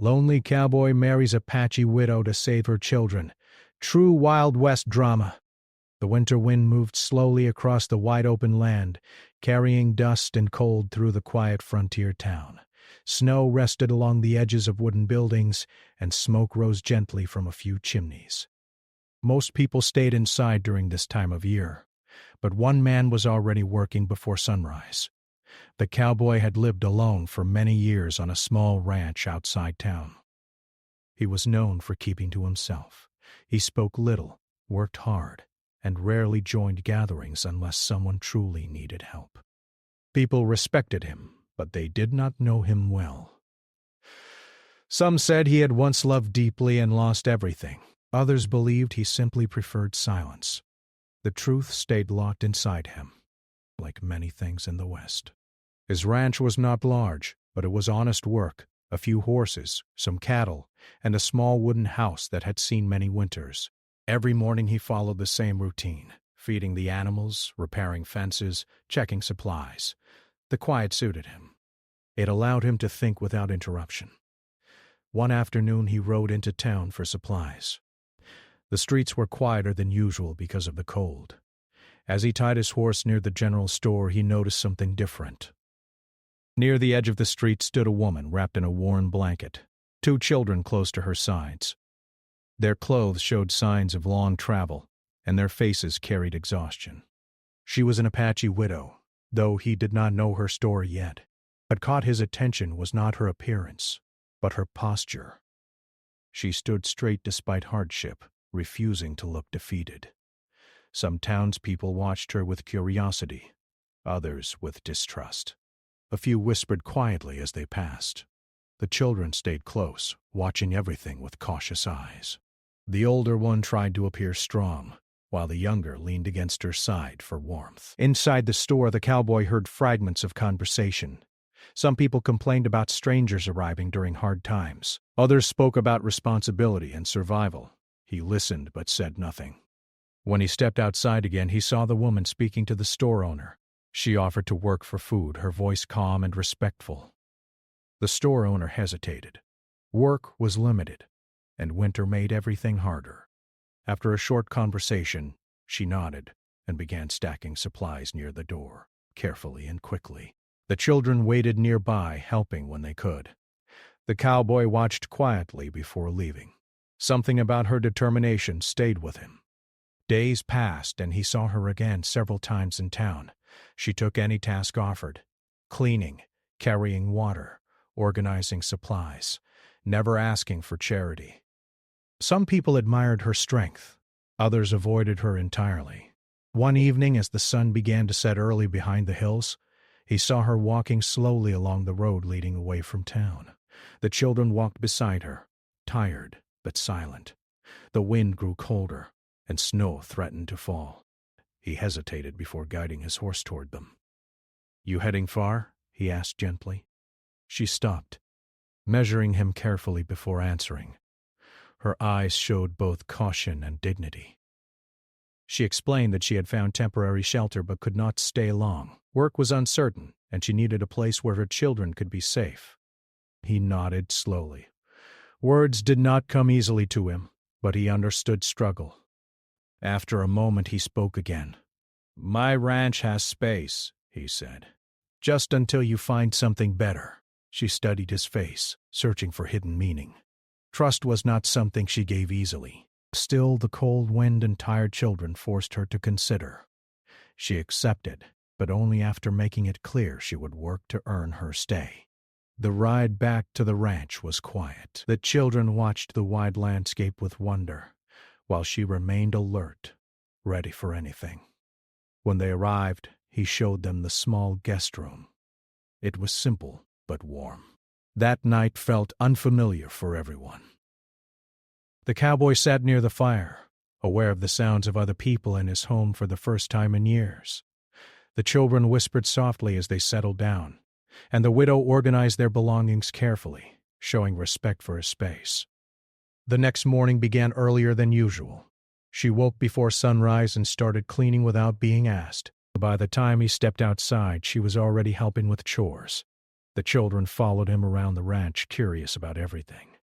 Lonely cowboy marries Apache widow to save her children. True Wild West drama. The winter wind moved slowly across the wide-open land, carrying dust and cold through the quiet frontier town. Snow rested along the edges of wooden buildings, and smoke rose gently from a few chimneys. Most people stayed inside during this time of year, but one man was already working before sunrise. The cowboy had lived alone for many years on a small ranch outside town. He was known for keeping to himself. He spoke little, worked hard, and rarely joined gatherings unless someone truly needed help. People respected him, but they did not know him well. Some said he had once loved deeply and lost everything. Others believed he simply preferred silence. The truth stayed locked inside him, like many things in the West. His ranch was not large, but it was honest work, a few horses, some cattle, and a small wooden house that had seen many winters. Every morning he followed the same routine, feeding the animals, repairing fences, checking supplies. The quiet suited him. It allowed him to think without interruption. One afternoon he rode into town for supplies. The streets were quieter than usual because of the cold. As he tied his horse near the general store, he noticed something different. Near the edge of the street stood a woman wrapped in a worn blanket, 2 children close to her sides. Their clothes showed signs of long travel, and their faces carried exhaustion. She was an Apache widow, though he did not know her story yet. What caught his attention was not her appearance, but her posture. She stood straight despite hardship, refusing to look defeated. Some townspeople watched her with curiosity, others with distrust. A few whispered quietly as they passed. The children stayed close, watching everything with cautious eyes. The older one tried to appear strong, while the younger leaned against her side for warmth. Inside the store, the cowboy heard fragments of conversation. Some people complained about strangers arriving during hard times. Others spoke about responsibility and survival. He listened but said nothing. When he stepped outside again, he saw the woman speaking to the store owner. She offered to work for food, her voice calm and respectful. The store owner hesitated. Work was limited, and winter made everything harder. After a short conversation, she nodded and began stacking supplies near the door, carefully and quickly. The children waited nearby, helping when they could. The cowboy watched quietly before leaving. Something about her determination stayed with him. Days passed, and he saw her again several times in town. She took any task offered: cleaning, carrying water, organizing supplies, never asking for charity. Some people admired her strength. Others avoided her entirely. One evening, as the sun began to set early behind the hills, he saw her walking slowly along the road leading away from town. The children walked beside her, tired but silent. The wind grew colder, and snow threatened to fall. He hesitated before guiding his horse toward them. "You heading far?" he asked gently. She stopped, measuring him carefully before answering. Her eyes showed both caution and dignity. She explained that she had found temporary shelter but could not stay long. Work was uncertain, and she needed a place where her children could be safe. He nodded slowly. Words did not come easily to him, but he understood struggle. After a moment he spoke again. "My ranch has space," he said. "Just until you find something better." She studied his face, searching for hidden meaning. Trust was not something she gave easily. Still, the cold wind and tired children forced her to consider. She accepted, but only after making it clear she would work to earn her stay. The ride back to the ranch was quiet. The children watched the wide landscape with wonder, while she remained alert, ready for anything. When they arrived, he showed them the small guest room. It was simple but warm. That night felt unfamiliar for everyone. The cowboy sat near the fire, aware of the sounds of other people in his home for the first time in years. The children whispered softly as they settled down, and the widow organized their belongings carefully, showing respect for his space. The next morning began earlier than usual. She woke before sunrise and started cleaning without being asked. By the time he stepped outside, she was already helping with chores. The children followed him around the ranch, curious about everything.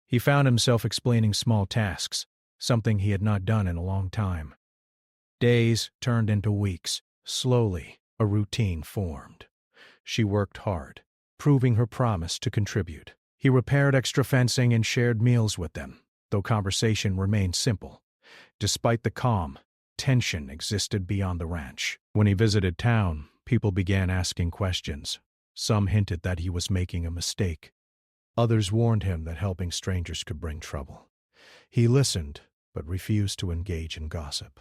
He found himself explaining small tasks, something he had not done in a long time. Days turned into weeks. Slowly, a routine formed. She worked hard, proving her promise to contribute. He repaired extra fencing and shared meals with them, though conversation remained simple. Despite the calm, tension existed beyond the ranch. When he visited town, people began asking questions. Some hinted that he was making a mistake. Others warned him that helping strangers could bring trouble. He listened, but refused to engage in gossip.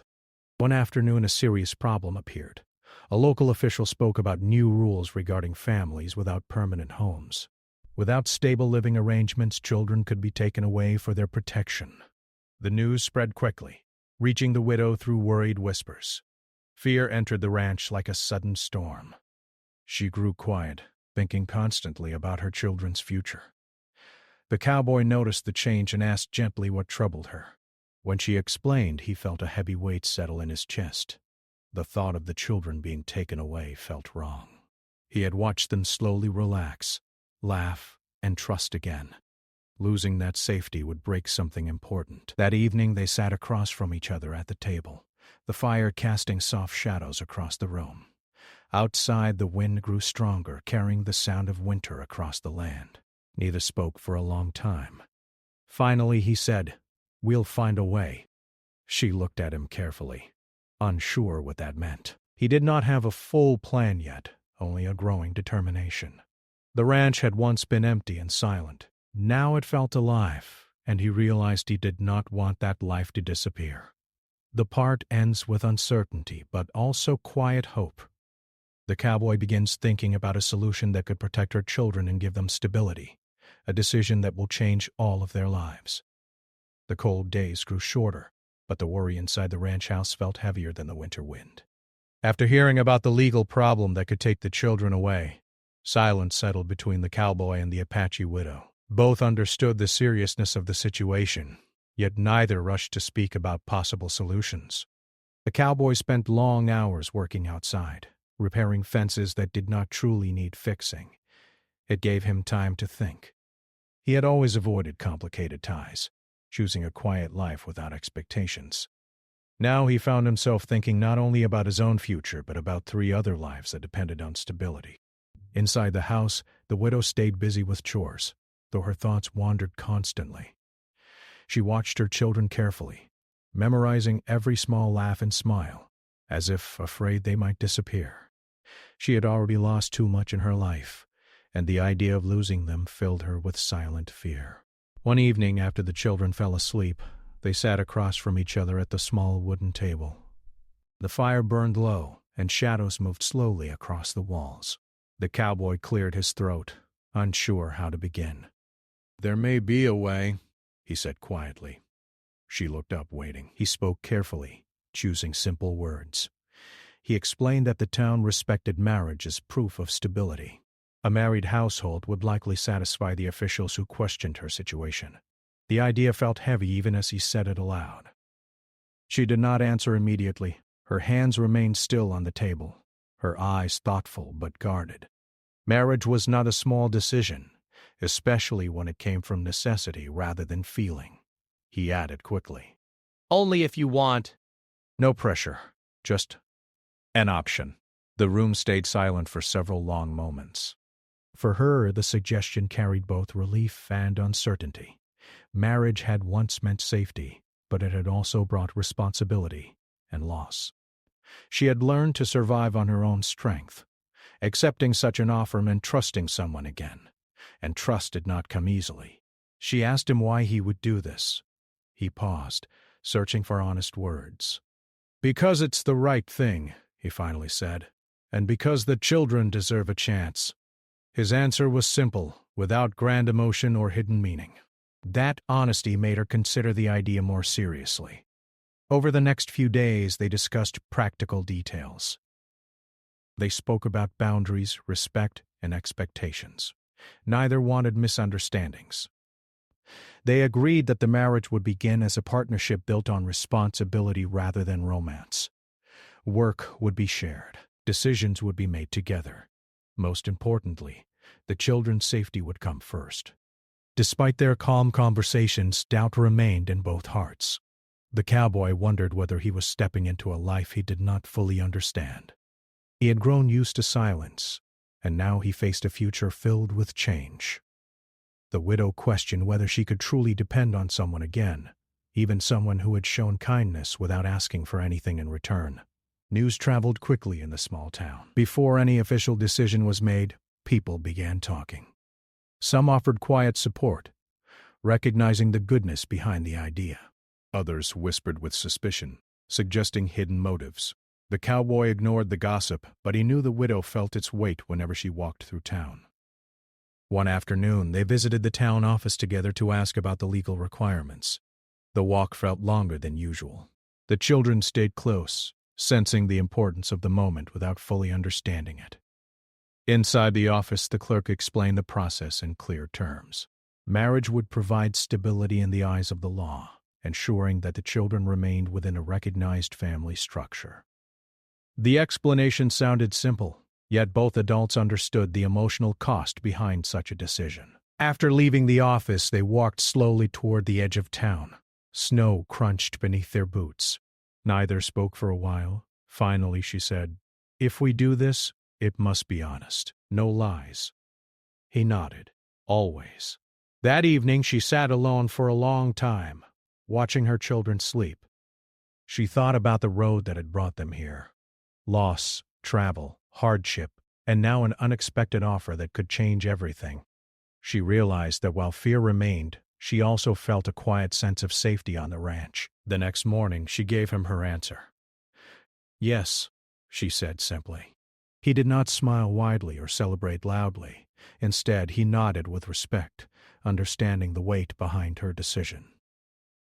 One afternoon, a serious problem appeared. A local official spoke about new rules regarding families without permanent homes. Without stable living arrangements, children could be taken away for their protection. The news spread quickly, reaching the widow through worried whispers. Fear entered the ranch like a sudden storm. She grew quiet, thinking constantly about her children's future. The cowboy noticed the change and asked gently what troubled her. When she explained, he felt a heavy weight settle in his chest. The thought of the children being taken away felt wrong. He had watched them slowly relax, laugh, and trust again. Losing that safety would break something important. That evening, they sat across from each other at the table, the fire casting soft shadows across the room. Outside, the wind grew stronger, carrying the sound of winter across the land. Neither spoke for a long time. Finally, he said, "We'll find a way." She looked at him carefully, unsure what that meant. He did not have a full plan yet, only a growing determination. The ranch had once been empty and silent. Now it felt alive, and he realized he did not want that life to disappear. The part ends with uncertainty, but also quiet hope. The cowboy begins thinking about a solution that could protect her children and give them stability, a decision that will change all of their lives. The cold days grew shorter, but the worry inside the ranch house felt heavier than the winter wind. After hearing about the legal problem that could take the children away, silence settled between the cowboy and the Apache widow. Both understood the seriousness of the situation, yet neither rushed to speak about possible solutions. The cowboy spent long hours working outside, repairing fences that did not truly need fixing. It gave him time to think. He had always avoided complicated ties, choosing a quiet life without expectations. Now he found himself thinking not only about his own future, but about 3 other lives that depended on stability. Inside the house, the widow stayed busy with chores, though her thoughts wandered constantly. She watched her children carefully, memorizing every small laugh and smile, as if afraid they might disappear. She had already lost too much in her life, and the idea of losing them filled her with silent fear. One evening, after the children fell asleep, they sat across from each other at the small wooden table. The fire burned low, and shadows moved slowly across the walls. The cowboy cleared his throat, unsure how to begin. "There may be a way," he said quietly. She looked up, waiting. He spoke carefully, choosing simple words. He explained that the town respected marriage as proof of stability. A married household would likely satisfy the officials who questioned her situation. The idea felt heavy even as he said it aloud. She did not answer immediately. Her hands remained still on the table, her eyes thoughtful but guarded. Marriage was not a small decision, especially when it came from necessity rather than feeling. He added quickly, "Only if you want." "No pressure, just an option." The room stayed silent for several long moments. For her, the suggestion carried both relief and uncertainty. Marriage had once meant safety, but it had also brought responsibility and loss. She had learned to survive on her own strength. Accepting such an offer meant trusting someone again, and trust did not come easily. She asked him why he would do this. He paused, searching for honest words. "Because it's the right thing," he finally said, "and because the children deserve a chance." His answer was simple, without grand emotion or hidden meaning. That honesty made her consider the idea more seriously. Over the next few days, they discussed practical details. They spoke about boundaries, respect, and expectations. Neither wanted misunderstandings. They agreed that the marriage would begin as a partnership built on responsibility rather than romance. Work would be shared. Decisions would be made together. Most importantly, the children's safety would come first. Despite their calm conversations, doubt remained in both hearts. The cowboy wondered whether he was stepping into a life he did not fully understand. He had grown used to silence, and now he faced a future filled with change. The widow questioned whether she could truly depend on someone again, even someone who had shown kindness without asking for anything in return. News traveled quickly in the small town. Before any official decision was made, people began talking. Some offered quiet support, recognizing the goodness behind the idea. Others whispered with suspicion, suggesting hidden motives. The cowboy ignored the gossip, but he knew the widow felt its weight whenever she walked through town. One afternoon, they visited the town office together to ask about the legal requirements. The walk felt longer than usual. The children stayed close, sensing the importance of the moment without fully understanding it. Inside the office, the clerk explained the process in clear terms. Marriage would provide stability in the eyes of the law, ensuring that the children remained within a recognized family structure. The explanation sounded simple, yet both adults understood the emotional cost behind such a decision. After leaving the office, they walked slowly toward the edge of town. Snow crunched beneath their boots. Neither spoke for a while. Finally, she said, "If we do this, it must be honest. No lies." He nodded. Always. That evening, she sat alone for a long time, watching her children sleep. She thought about the road that had brought them here. Loss, travel, hardship, and now an unexpected offer that could change everything. She realized that while fear remained, she also felt a quiet sense of safety on the ranch. The next morning, she gave him her answer. "Yes," she said simply. He did not smile widely or celebrate loudly. Instead, he nodded with respect, understanding the weight behind her decision.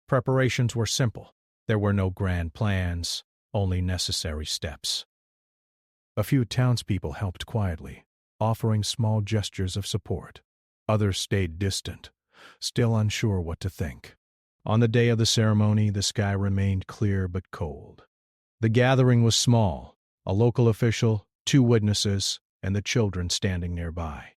Preparations were simple. There were no grand plans, only necessary steps. A few townspeople helped quietly, offering small gestures of support. Others stayed distant, still unsure what to think. On the day of the ceremony, the sky remained clear but cold. The gathering was small, a local official, 2 witnesses, and the children standing nearby.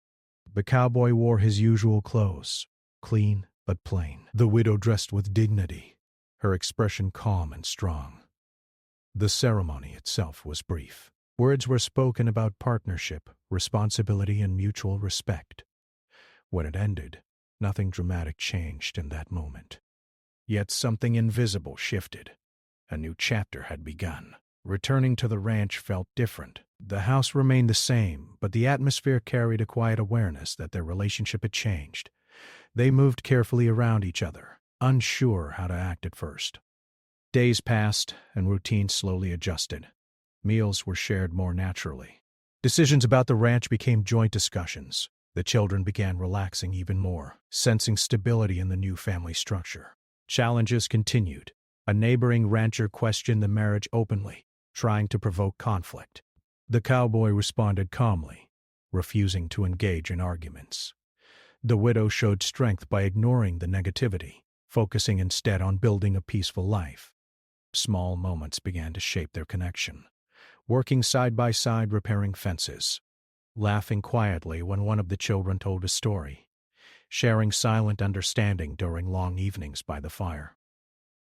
The cowboy wore his usual clothes, clean but plain. The widow dressed with dignity, her expression calm and strong. The ceremony itself was brief. Words were spoken about partnership, responsibility, and mutual respect. When it ended, nothing dramatic changed in that moment. Yet something invisible shifted. A new chapter had begun. Returning to the ranch felt different. The house remained the same, but the atmosphere carried a quiet awareness that their relationship had changed. They moved carefully around each other, unsure how to act at first. Days passed, and routine slowly adjusted. Meals were shared more naturally. Decisions about the ranch became joint discussions. The children began relaxing even more, sensing stability in the new family structure. Challenges continued. A neighboring rancher questioned the marriage openly, trying to provoke conflict. The cowboy responded calmly, refusing to engage in arguments. The widow showed strength by ignoring the negativity, focusing instead on building a peaceful life. Small moments began to shape their connection. Working side by side repairing fences, laughing quietly when one of the children told a story, sharing silent understanding during long evenings by the fire.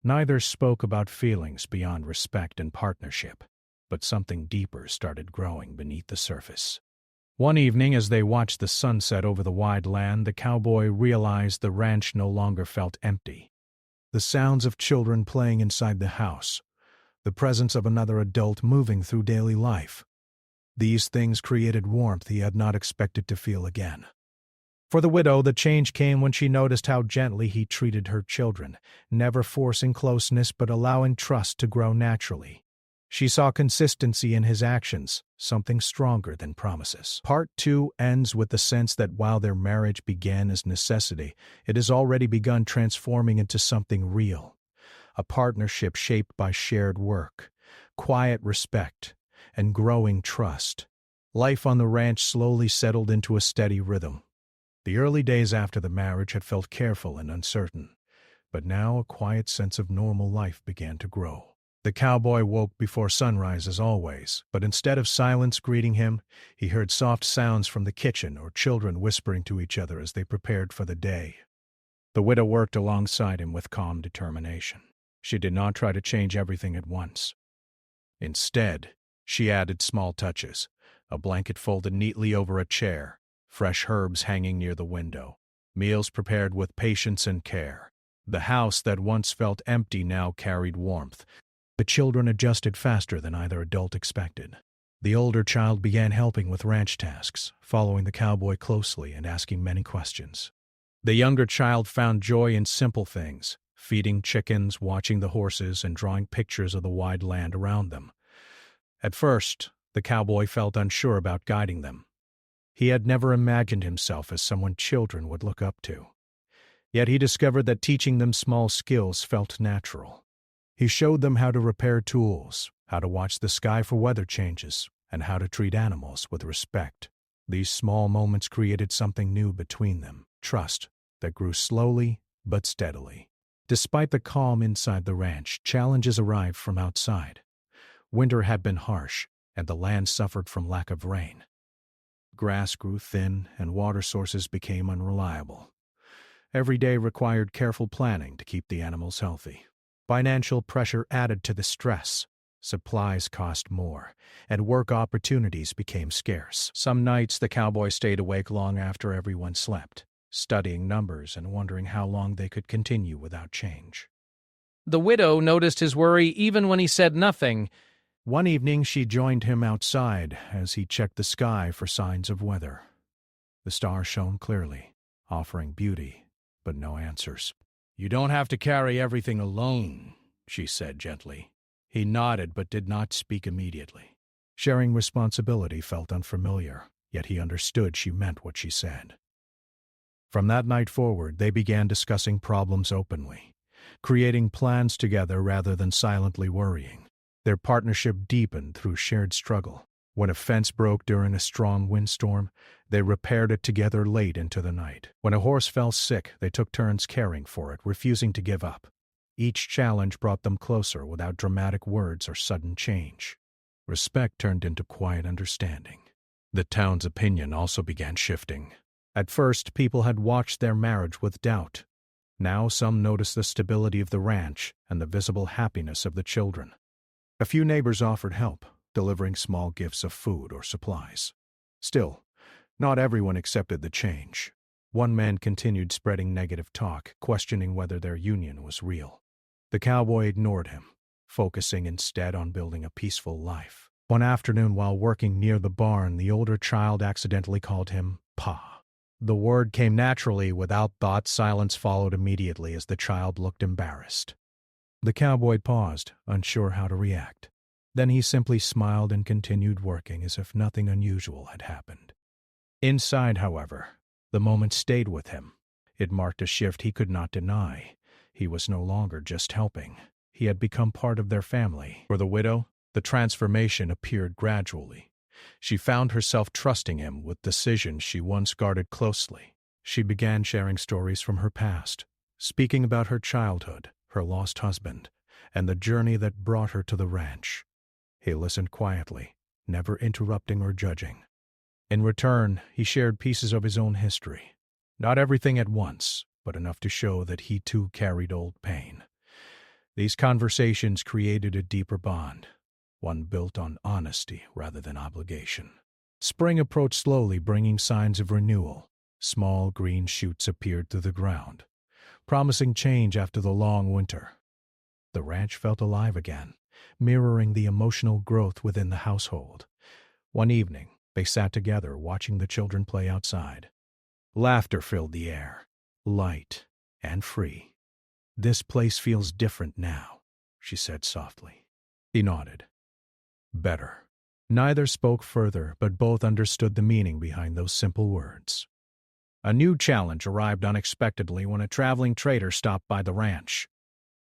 Neither spoke about feelings beyond respect and partnership, but something deeper started growing beneath the surface. One evening, as they watched the sunset over the wide land, the cowboy realized the ranch no longer felt empty. The sounds of children playing inside the house, the presence of another adult moving through daily life. These things created warmth he had not expected to feel again. For the widow, the change came when she noticed how gently he treated her children, never forcing closeness but allowing trust to grow naturally. She saw consistency in his actions, something stronger than promises. Part 2 ends with the sense that while their marriage began as necessity, it has already begun transforming into something real. A partnership shaped by shared work, quiet respect, and growing trust. Life on the ranch slowly settled into a steady rhythm. The early days after the marriage had felt careful and uncertain, but now a quiet sense of normal life began to grow. The cowboy woke before sunrise as always, but instead of silence greeting him, he heard soft sounds from the kitchen or children whispering to each other as they prepared for the day. The widow worked alongside him with calm determination. She did not try to change everything at once. Instead, she added small touches, a blanket folded neatly over a chair, fresh herbs hanging near the window, meals prepared with patience and care. The house that once felt empty now carried warmth. The children adjusted faster than either adult expected. The older child began helping with ranch tasks, following the cowboy closely and asking many questions. The younger child found joy in simple things, feeding chickens, watching the horses, and drawing pictures of the wide land around them. At first, the cowboy felt unsure about guiding them. He had never imagined himself as someone children would look up to. Yet he discovered that teaching them small skills felt natural. He showed them how to repair tools, how to watch the sky for weather changes, and how to treat animals with respect. These small moments created something new between them, trust that grew slowly but steadily. Despite the calm inside the ranch, challenges arrived from outside. Winter had been harsh, and the land suffered from lack of rain. Grass grew thin, and water sources became unreliable. Every day required careful planning to keep the animals healthy. Financial pressure added to the stress. Supplies cost more, and work opportunities became scarce. Some nights the cowboy stayed awake long after everyone slept, studying numbers and wondering how long they could continue without change. The widow noticed his worry even when he said nothing. One evening she joined him outside as he checked the sky for signs of weather. The stars shone clearly, offering beauty, but no answers. "You don't have to carry everything alone," she said gently. He nodded but did not speak immediately. Sharing responsibility felt unfamiliar, yet he understood she meant what she said. From that night forward, they began discussing problems openly, creating plans together rather than silently worrying. Their partnership deepened through shared struggle. When a fence broke during a strong windstorm, they repaired it together late into the night. When a horse fell sick, they took turns caring for it, refusing to give up. Each challenge brought them closer without dramatic words or sudden change. Respect turned into quiet understanding. The town's opinion also began shifting. At first, people had watched their marriage with doubt. Now some noticed the stability of the ranch and the visible happiness of the children. A few neighbors offered help, delivering small gifts of food or supplies. Still, not everyone accepted the change. One man continued spreading negative talk, questioning whether their union was real. The cowboy ignored him, focusing instead on building a peaceful life. One afternoon while working near the barn, the older child accidentally called him Pa. The word came naturally without thought. Silence followed immediately as the child looked embarrassed. The cowboy paused, unsure how to react. Then he simply smiled and continued working as if nothing unusual had happened. Inside, however, the moment stayed with him. It marked a shift he could not deny. He was no longer just helping. He had become part of their family. For the widow, the transformation appeared gradually. She found herself trusting him with decisions she once guarded closely. She began sharing stories from her past, speaking about her childhood, her lost husband, and the journey that brought her to the ranch. He listened quietly, never interrupting or judging. In return, he shared pieces of his own history. Not everything at once, but enough to show that he too carried old pain. These conversations created a deeper bond, one built on honesty rather than obligation. Spring approached slowly, bringing signs of renewal. Small green shoots appeared through the ground, promising change after the long winter. The ranch felt alive again, mirroring the emotional growth within the household. One evening, they sat together watching the children play outside. Laughter filled the air, light and free. "This place feels different now," she said softly. He nodded. "Better." Neither spoke further, but both understood the meaning behind those simple words. A new challenge arrived unexpectedly when a traveling trader stopped by the ranch.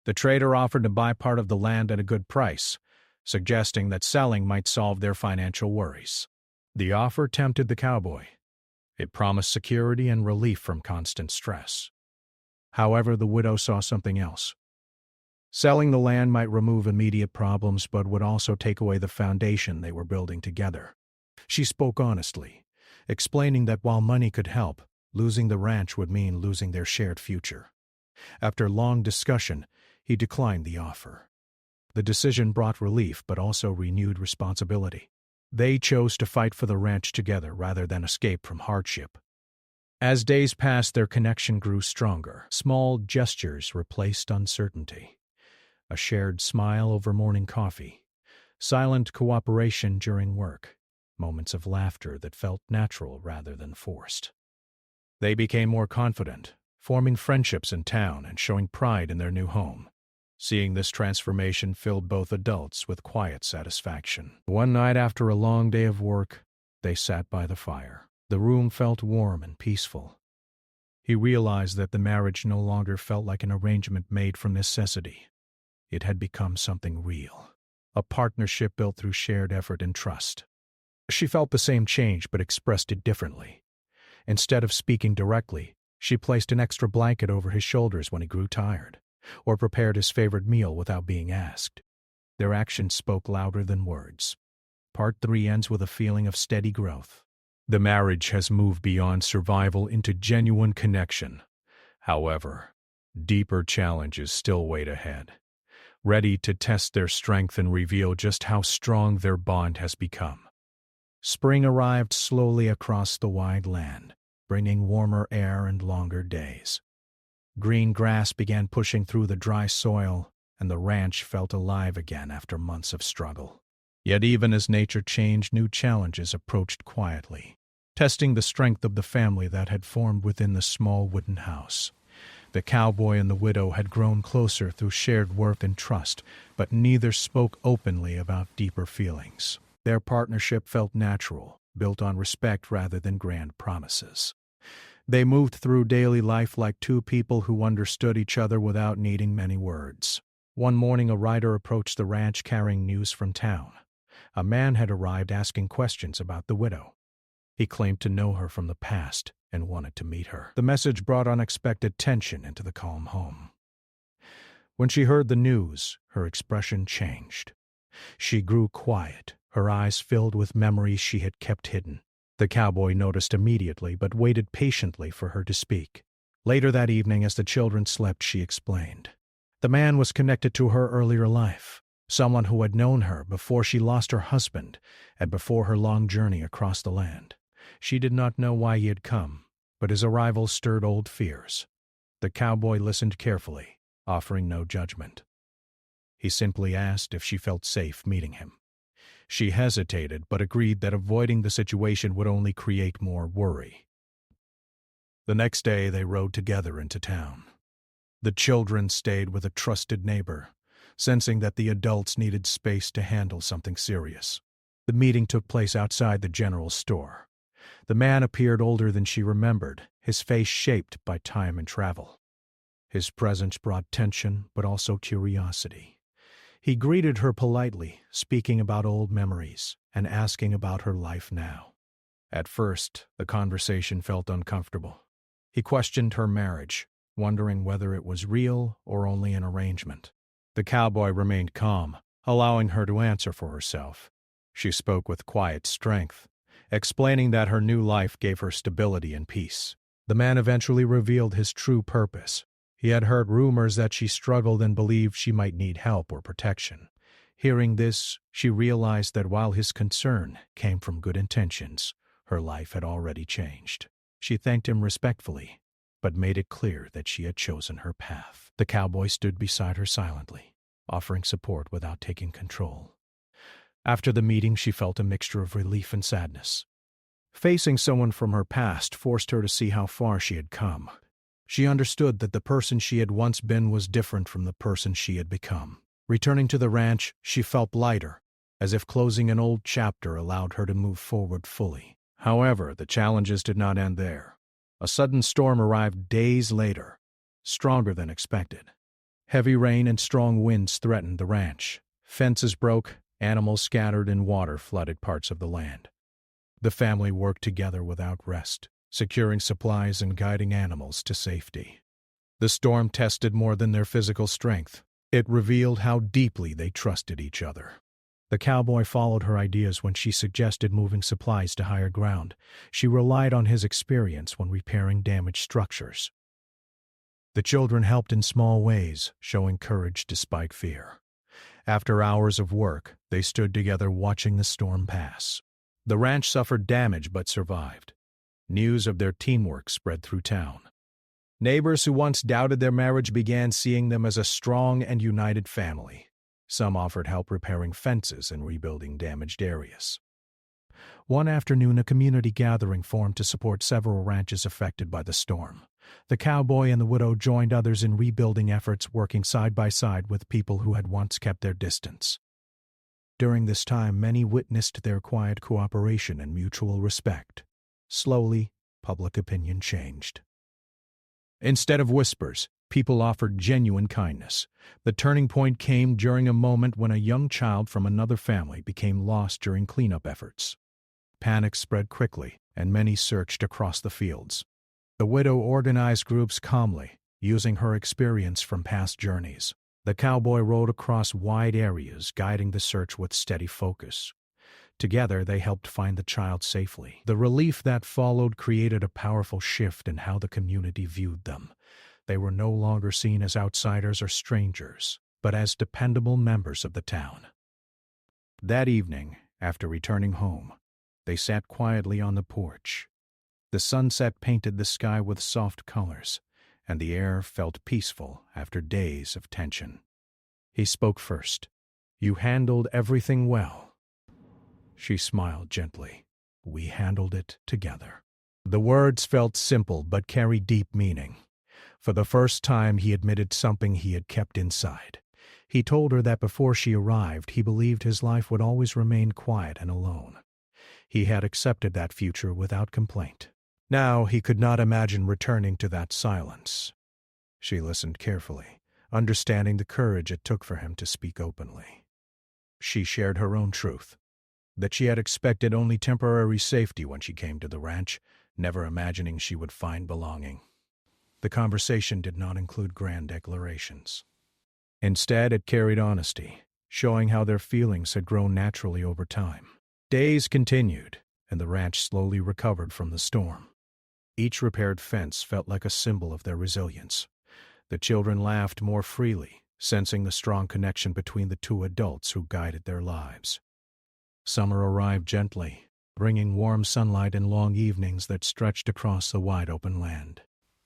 The trader offered to buy part of the land at a good price, suggesting that selling might solve their financial worries. The offer tempted the cowboy. It promised security and relief from constant stress. However, the widow saw something else. Selling the land might remove immediate problems, but would also take away the foundation they were building together. She spoke honestly, explaining that while money could help, losing the ranch would mean losing their shared future. After long discussion, he declined the offer. The decision brought relief but also renewed responsibility. They chose to fight for the ranch together rather than escape from hardship. As days passed, their connection grew stronger. Small gestures replaced uncertainty. A shared smile over morning coffee. Silent cooperation during work. Moments of laughter that felt natural rather than forced. They became more confident, forming friendships in town and showing pride in their new home. Seeing this transformation filled both adults with quiet satisfaction. One night after a long day of work, they sat by the fire. The room felt warm and peaceful. He realized that the marriage no longer felt like an arrangement made from necessity. It had become something real, a partnership built through shared effort and trust. She felt the same change but expressed it differently. Instead of speaking directly, she placed an extra blanket over his shoulders when he grew tired, or prepared his favorite meal without being asked. Their actions spoke louder than words. Part 3 ends with a feeling of steady growth. The marriage has moved beyond survival into genuine connection. However, deeper challenges still wait ahead, ready to test their strength and reveal just how strong their bond has become. Spring arrived slowly across the wide land, bringing warmer air and longer days. Green grass began pushing through the dry soil, and the ranch felt alive again after months of struggle. Yet even as nature changed, new challenges approached quietly, testing the strength of the family that had formed within the small wooden house. The cowboy and the widow had grown closer through shared work and trust, but neither spoke openly about deeper feelings. Their partnership felt natural, built on respect rather than grand promises. They moved through daily life like two people who understood each other without needing many words. One morning, a rider approached the ranch carrying news from town. A man had arrived asking questions about the widow. He claimed to know her from the past and wanted to meet her. The message brought unexpected tension into the calm home. When she heard the news, her expression changed. She grew quiet, her eyes filled with memories she had kept hidden. The cowboy noticed immediately but waited patiently for her to speak. Later that evening, as the children slept, she explained. The man was connected to her earlier life, someone who had known her before she lost her husband and before her long journey across the land. She did not know why he had come, but his arrival stirred old fears. The cowboy listened carefully, offering no judgment. He simply asked if she felt safe meeting him. She hesitated but agreed that avoiding the situation would only create more worry. The next day they rode together into town. The children stayed with a trusted neighbor, sensing that the adults needed space to handle something serious. The meeting took place outside the general store. The man appeared older than she remembered, his face shaped by time and travel. His presence brought tension but also curiosity. He greeted her politely, speaking about old memories and asking about her life now. At first, the conversation felt uncomfortable. He questioned her marriage, wondering whether it was real or only an arrangement. The cowboy remained calm, allowing her to answer for herself. She spoke with quiet strength, explaining that her new life gave her stability and peace. The man eventually revealed his true purpose. He had heard rumors that she struggled and believed she might need help or protection. Hearing this, she realized that while his concern came from good intentions, her life had already changed. She thanked him respectfully, but made it clear that she had chosen her path. The cowboy stood beside her silently, offering support without taking control. After the meeting, she felt a mixture of relief and sadness. Facing someone from her past forced her to see how far she had come. She understood that the person she had once been was different from the person she had become. Returning to the ranch, she felt lighter, as if closing an old chapter allowed her to move forward fully. However, the challenges did not end there. A sudden storm arrived days later, stronger than expected. Heavy rain and strong winds threatened the ranch. Fences broke, animals scattered, and water flooded parts of the land. The family worked together without rest, securing supplies and guiding animals to safety. The storm tested more than their physical strength. It revealed how deeply they trusted each other. The cowboy followed her ideas when she suggested moving supplies to higher ground. She relied on his experience when repairing damaged structures. The children helped in small ways, showing courage despite fear. After hours of work, they stood together watching the storm pass. The ranch suffered damage but survived. News of their teamwork spread through town. Neighbors who once doubted their marriage began seeing them as a strong and united family. Some offered help repairing fences and rebuilding damaged areas. One afternoon, a community gathering formed to support several ranches affected by the storm. The cowboy and the widow joined others in rebuilding efforts, working side by side with people who had once kept their distance. During this time, many witnessed their quiet cooperation and mutual respect. Slowly, public opinion changed. Instead of whispers, people offered genuine kindness. The turning point came during a moment when a young child from another family became lost during cleanup efforts. Panic spread quickly, and many searched across the fields. The widow organized groups calmly, using her experience from past journeys. The cowboy rode across wide areas, guiding the search with steady focus. Together, they helped find the child safely. The relief that followed created a powerful shift in how the community viewed them. They were no longer seen as outsiders or strangers, but as dependable members of the town. That evening, after returning home, they sat quietly on the porch. The sunset painted the sky with soft colors, and the air felt peaceful after days of tension. He spoke first. "You handled everything well." She smiled gently. "We handled it together." The words felt simple but carried deep meaning. For the first time, he admitted something he had kept inside. He told her that before she arrived, he believed his life would always remain quiet and alone. He had accepted that future without complaint. Now he could not imagine returning to that silence. She listened carefully, understanding the courage it took for him to speak openly. She shared her own truth, that she had expected only temporary safety when she came to the ranch, never imagining she would find belonging. The conversation did not include grand declarations. Instead, it carried honesty, showing how their feelings had grown naturally over time. Days continued, and the ranch slowly recovered from the storm. Each repaired fence felt like a symbol of their resilience. The children laughed more freely, sensing the strong connection between the two adults who guided their lives. Summer arrived gently, bringing warm sunlight and long evenings that stretched across the wide open land.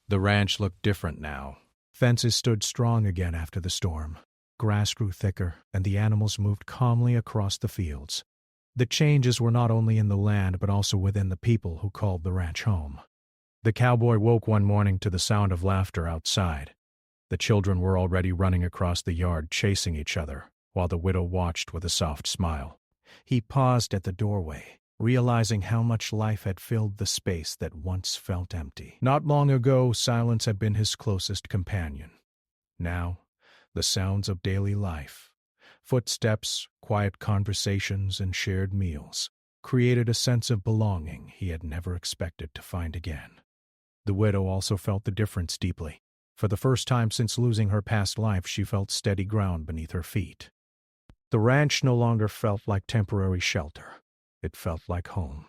The ranch looked different now. Fences stood strong again after the storm. Grass grew thicker, and the animals moved calmly across the fields. The changes were not only in the land but also within the people who called the ranch home. The cowboy woke one morning to the sound of laughter outside. The children were already running across the yard, chasing each other, while the widow watched with a soft smile. He paused at the doorway, realizing how much life had filled the space that once felt empty. Not long ago, silence had been his closest companion. Now, the sounds of daily life, footsteps, quiet conversations, and shared meals, created a sense of belonging he had never expected to find again. The widow also felt the difference deeply. For the first time since losing her past life, she felt steady ground beneath her feet. The ranch no longer felt like temporary shelter. It felt like home.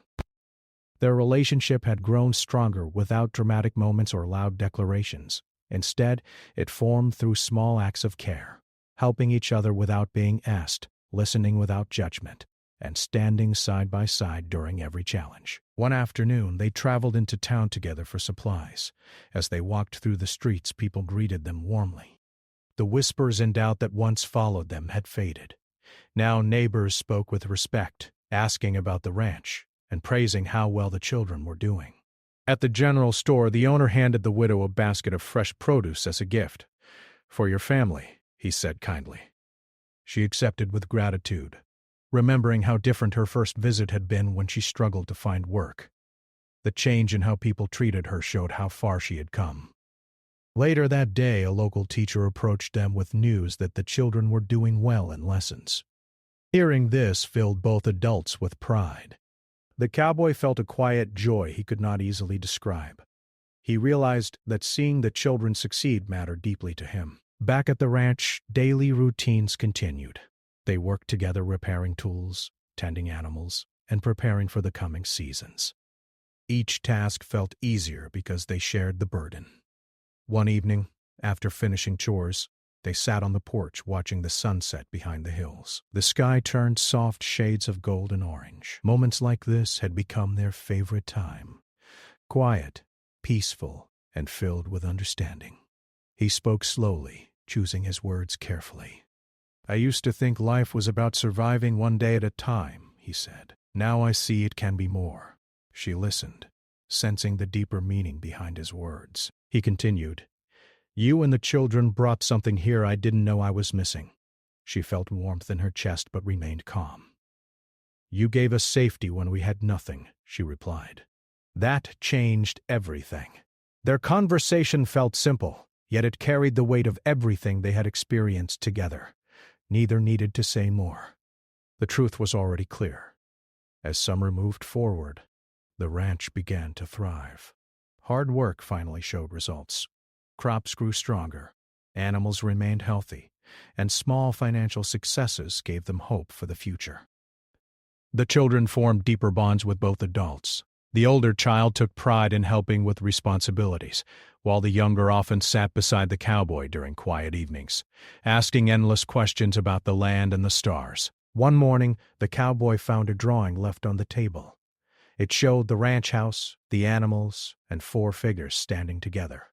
Their relationship had grown stronger without dramatic moments or loud declarations. Instead, it formed through small acts of care, helping each other without being asked, listening without judgment, and standing side by side during every challenge. One afternoon, they traveled into town together for supplies. As they walked through the streets, people greeted them warmly. The whispers and doubt that once followed them had faded. Now neighbors spoke with respect, asking about the ranch and praising how well the children were doing. At the general store, the owner handed the widow a basket of fresh produce as a gift. "For your family," he said kindly. She accepted with gratitude, remembering how different her first visit had been when she struggled to find work. The change in how people treated her showed how far she had come. Later that day, a local teacher approached them with news that the children were doing well in lessons. Hearing this filled both adults with pride. The cowboy felt a quiet joy he could not easily describe. He realized that seeing the children succeed mattered deeply to him. Back at the ranch, daily routines continued. They worked together repairing tools, tending animals, and preparing for the coming seasons. Each task felt easier because they shared the burden. One evening, After finishing chores, they sat on the porch watching the sunset behind the hills. The sky turned soft shades of gold and orange. Moments like this had become their favorite time. Quiet, peaceful, and filled with understanding. He spoke slowly, choosing his words carefully. "I used to think life was about surviving one day at a time," he said. "Now I see it can be more." She listened, sensing the deeper meaning behind his words. He continued, "You and the children brought something here I didn't know I was missing." She felt warmth in her chest but remained calm. "You gave us safety when we had nothing," she replied. That changed everything. Their conversation felt simple, yet it carried the weight of everything they had experienced together. Neither needed to say more. The truth was already clear. As summer moved forward, the ranch began to thrive. Hard work finally showed results. Crops grew stronger, animals remained healthy, and small financial successes gave them hope for the future. The children formed deeper bonds with both adults. The older child took pride in helping with responsibilities, while the younger often sat beside the cowboy during quiet evenings, asking endless questions about the land and the stars. One morning, the cowboy found a drawing left on the table. It showed the ranch house, the animals, and 4 figures standing together.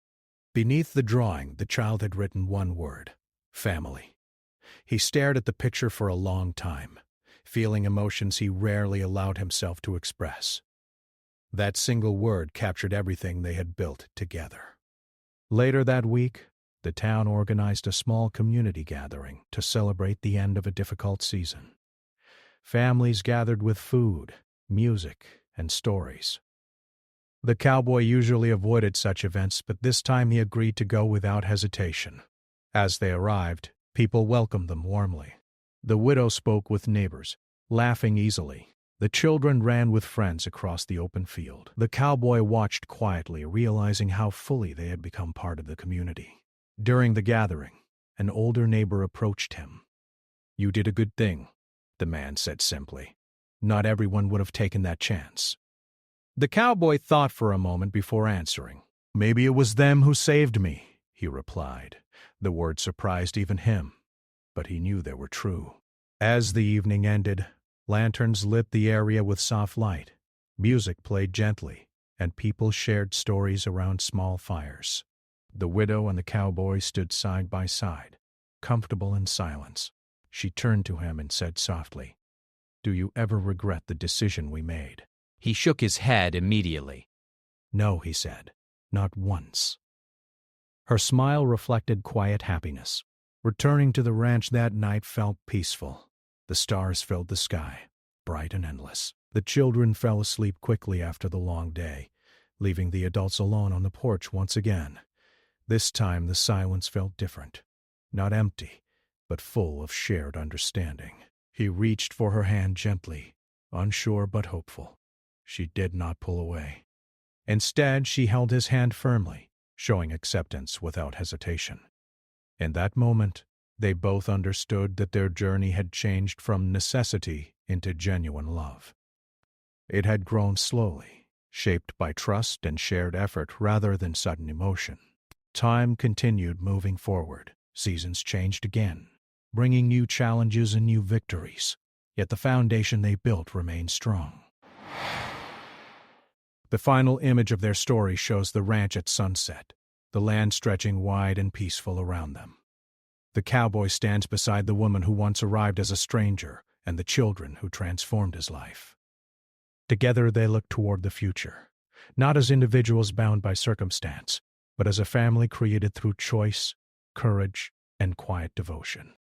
Beneath the drawing, the child had written one word: family. He stared at the picture for a long time, feeling emotions he rarely allowed himself to express. That single word captured everything they had built together. Later that week, the town organized a small community gathering to celebrate the end of a difficult season. Families gathered with food, music, and stories. The cowboy usually avoided such events, but this time he agreed to go without hesitation. As they arrived, people welcomed them warmly. The widow spoke with neighbors, laughing easily. The children ran with friends across the open field. The cowboy watched quietly, realizing how fully they had become part of the community. During the gathering, an older neighbor approached him. "You did a good thing," the man said simply. "Not everyone would have taken that chance." The cowboy thought for a moment before answering. "Maybe it was them who saved me," he replied. The words surprised even him, but he knew they were true. As the evening ended, lanterns lit the area with soft light. Music played gently, and people shared stories around small fires. The widow and the cowboy stood side by side, comfortable in silence. She turned to him and said softly, "Do you ever regret the decision we made?" He shook his head immediately. "No," he said, "not once." Her smile reflected quiet happiness. Returning to the ranch that night felt peaceful. The stars filled the sky, bright and endless. The children fell asleep quickly after the long day, leaving the adults alone on the porch once again. This time the silence felt different, not empty, but full of shared understanding. He reached for her hand gently, unsure but hopeful. She did not pull away. Instead, she held his hand firmly, showing acceptance without hesitation. In that moment, they both understood that their journey had changed from necessity into genuine love. It had grown slowly, shaped by trust and shared effort rather than sudden emotion. Time continued moving forward. Seasons changed again, bringing new challenges and new victories. Yet the foundation they built remained strong. The final image of their story shows the ranch at sunset, the land stretching wide and peaceful around them. The cowboy stands beside the woman who once arrived as a stranger and the children who transformed his life. Together they look toward the future, not as individuals bound by circumstance, but as a family created through choice, courage, and quiet devotion.